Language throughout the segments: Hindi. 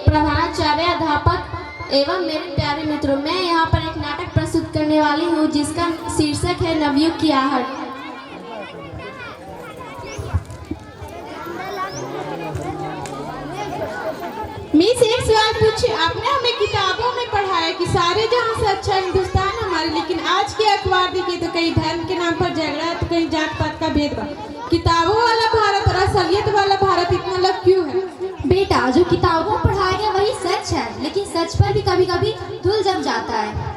प्रधानाचार्य, अध्यापक एवं मेरे प्यारे मित्रों, मैं यहाँ पर एक नाटक प्रस्तुत करने वाली हूँ जिसका शीर्षक है नवयुग की आहट। मिस, एक सवाल पूछे। आपने हमें किताबों में पढ़ाया कि सारे जहां से अच्छा हिंदुस्तान हमारे, लेकिन आज के अखबार देखिए तो कहीं धर्म के नाम पर झगड़ा तो कहीं जात पात का भेदभाव। किताबों वाला भारत और असलियत वाला भारत इतना अलग क्यों है? बेटा, जो किताबों में पढ़ाया गया वही सच है, लेकिन सच पर भी कभी कभी धूल जम जाता है।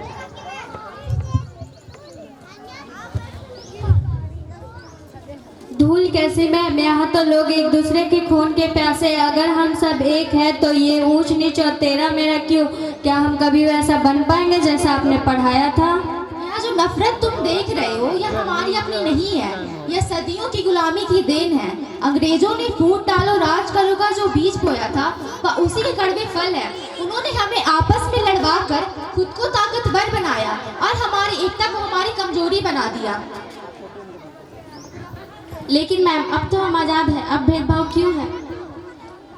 धूल कैसी मैम, यहाँ तो लोग एक दूसरे के खून के प्यासे। अगर हम सब एक हैं तो ये ऊंच नीच और तेरा मेरा क्यों? क्या हम कभी वैसा बन पाएंगे जैसा आपने पढ़ाया था? यहाँ जो नफरत तुम देख रहे हो यह हमारी अपनी नहीं है, यह सदियों की गुलामी की देन है। अंग्रेजों ने फूट डालो राज करो का जो बीज बोया था वह उसी के कड़वे फल है। उन्होंने हमें आपस में लड़वा कर खुद को ताकतवर बनाया और हमारी एकता को हमारी कमजोरी बना दिया। लेकिन मैम, अब तो हम आज़ाद हैं, अब भेदभाव क्यों है?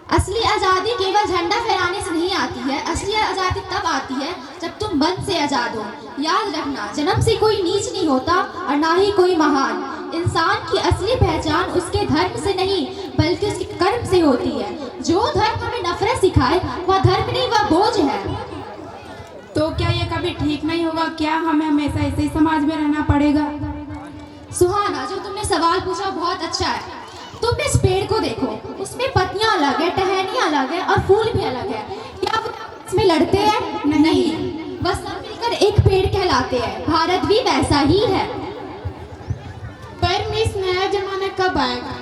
असली आज़ादी केवल झंडा फहराने से नहीं आती है, असली आज़ादी तब आती है जब तुम मन से आज़ाद हो। याद रखना, जन्म से कोई नीच नहीं होता और ना ही कोई महान। इंसान की असली पहचान उसके धर्म से नहीं बल्कि उसके कर्म से होती है। जो धर्म हमें नफरत सिखाए वह धर्म नहीं, वह बोझ है। तो क्या ये कभी ठीक नहीं होगा? क्या हमें हमेशा ऐसे ही समाज में रहना पड़ेगा? सुहाना, जो तुमने सवाल पूछा बहुत अच्छा है। तुम इस पेड़ को देखो, उसमें पत्तियां अलग है, टहनियां अलग है और फूल भी अलग है। क्या वो इसमें लड़ते हैं? नहीं, बस सब मिलकर एक पेड़ कहलाते हैं। भारत भी वैसा ही है। पर मिस, नया जमाना कब आएगा?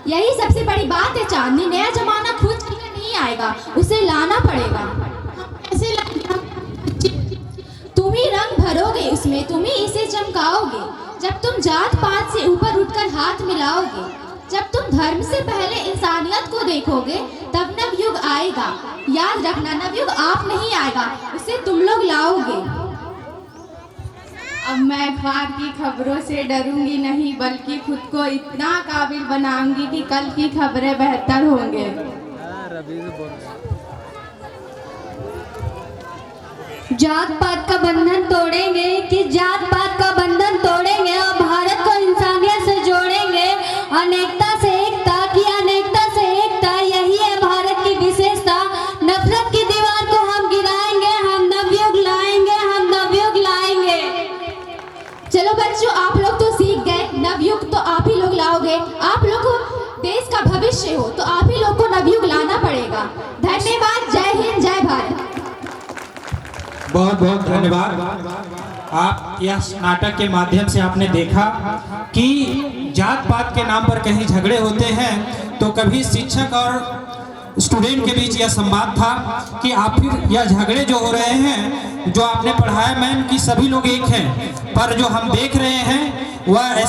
यही सबसे बड़ी बात है चांदनी। नया जमाना खुद कर नहीं आएगा, उसे लाना पड़ेगा। ऐसे तुम ही रंग भरोगे उसमें, तुम ही इसे चमकाओगे। जब तुम जात पात से ऊपर उठकर हाथ मिलाओगे, जब तुम धर्म से पहले इंसानियत को देखोगे, तब नवयुग आएगा। याद रखना, नवयुग आप नहीं आएगा, उसे तुम लोग लाओगे। अब मैं अखबार की खबरों से डरूंगी नहीं, बल्कि खुद को इतना काबिल बनाऊंगी कि कल की खबरें बेहतर होंगे। जात पात का बंधन तोड़ेंगे कि जात पात का बंधन तोड़ेंगे और भारत को इंसानियत से जोड़ेंगे। अनेकता से एकता की, अनेकता से एकता, यही है भारत की विशेषता। नफरत की दीवार को हम गिराएंगे, हम नवयुग लाएंगे, हम नवयुग लाएंगे। चलो बच्चों, आप लोग तो सीख गए, नवयुग तो आप ही लोग लाओगे। आप लोग देश का भविष्य हो तो आप ही लोग को नवयुग लाना पड़ेगा। धन्यवाद। जय हिंद, जय भारत। बहुत बहुत धन्यवाद। आप यह नाटक के माध्यम से आपने देखा कि जात पात के नाम पर कहीं झगड़े होते हैं, तो कभी शिक्षक और स्टूडेंट के बीच यह संवाद था कि आखिर यह झगड़े जो हो रहे हैं, जो आपने पढ़ाया मैम कि सभी लोग एक हैं, पर जो हम देख रहे हैं वह